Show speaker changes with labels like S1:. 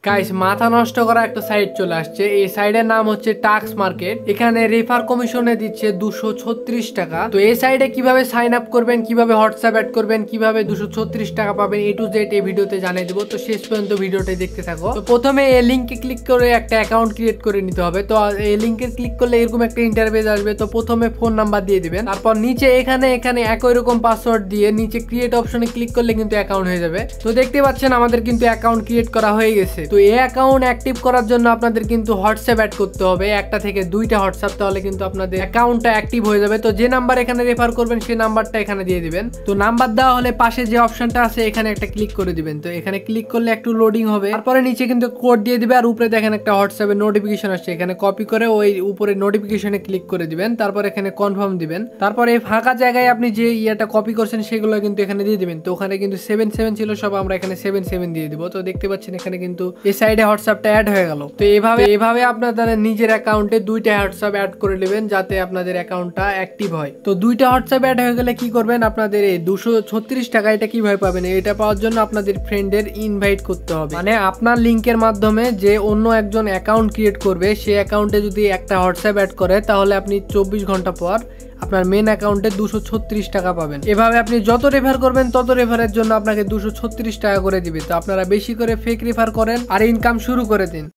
S1: Guys মাথা নষ্ট করা একটা সাইট চলে আসছে। এই সাইটের নাম হচ্ছে টাক্স মার্কেট। এখানে রেফার কমিশনে দিচ্ছে 236 টাকা। তো এই সাইটে কিভাবে সাইন আপ করবেন, কিভাবে হোয়াটসঅ্যাপ অ্যাড করবেন, কিভাবে 236 টাকা পাবেন, A to Z এই ভিডিওতে জানিয়ে দেবো। তো শেষ পর্যন্ত ভিডিওটা দেখতে থাকো। তো প্রথমে এই লিঙ্কে ক্লিক করে একটা অ্যাকাউন্ট ক্রিয়েট করে নিতে হবে। তো এই লিঙ্কে ক্লিক করলে এরকম একটা ইন্টারফেস আসবে। তো প্রথমে ফোন নাম্বার দিয়ে দিবেন, তারপর নিচে এখানে একই রকম পাসওয়ার্ড দিয়ে নিচে ক্রিয়েট অপশনে ক্লিক করলে কিন্তু অ্যাকাউন্ট হয়ে যাবে। তো দেখতে পাচ্ছেন আমাদের কিন্তু অ্যাকাউন্ট ক্রিয়েট করা হয়ে গেছে। তো এই অ্যাকাউন্ট অ্যাক্টিভ করার জন্য আপনাদের কিন্তু হোয়াটসঅ্যাপ অ্যাড করতে হবে, একটা থেকে দুইটা হোয়াটসঅ্যাপ, তাহলে কিন্তু আপনাদের অ্যাকাউন্টটা অ্যাক্টিভ হয়ে যাবে। তো যে নাম্বার এখানে রেফার করবেন সেই নাম্বারটা এখানে দিয়ে দিবেন। তো নাম্বার দেওয়া হলে পাশে যে অপশনটা আছে এখানে একটা ক্লিক করে দিবেন। তো এখানে ক্লিক করলে একটু লোডিং হবে, তারপরে নিচে কিন্তু কোড দিয়ে দিবে। আর উপরে দেখেন একটা হোয়াটসঅ্যাপের নোটিফিকেশন আসছে, এখানে কপি করে ওই উপরে নোটিফিকেশনে ক্লিক করে দিবেন, তারপর এখানে কনফার্ম দিবেন। তারপর এই ফাঁকা জায়গায় আপনি যে ইয়েটা কপি করছেন সেগুলো কিন্তু এখানে দিয়ে দিবেন। তো ওখানে কিন্তু 77 ছিল, সব আমরা এখানে 77 দিয়ে দিব। তো দেখতে পাচ্ছেন এখানে কিন্তু এই সাইডে হোয়াটসঅ্যাপটা অ্যাড হয়ে গেল। তো এভাবে আপনাদের নিজের অ্যাকাউন্টে দুইটা হোয়াটসঅ্যাপ অ্যাড করে নেবেন যাতে আপনাদের অ্যাকাউন্টটা অ্যাক্টিভ হয়। তো দুইটা হোয়াটসঅ্যাপ অ্যাড হয়ে গেলে কি করবেন, আপনাদের এই 236 টাকা এটা কিভাবে পাবেন, এটা পাওয়ার জন্য আপনাদের ফ্রেন্ডের ইনভাইট করতে হবে। মানে আপনার লিংকের মাধ্যমে যে অন্য একজন অ্যাকাউন্ট ক্রিয়েট করবে সেই অ্যাকাউন্টে যদি একটা হোয়াটসঅ্যাপ অ্যাড করে তাহলে আপনি 24 ঘন্টা পর আপনার মেন অ্যাকাউন্টে 236 টাকা পাবেন। এভাবে আপনি যত রেফার করবেন তত রেফারের জন্য আপনাকে 236 টাকা করে দিবে। তো আপনারা বেশি করে ফেক রেফার করেন আর ইনকাম শুরু করে দিন।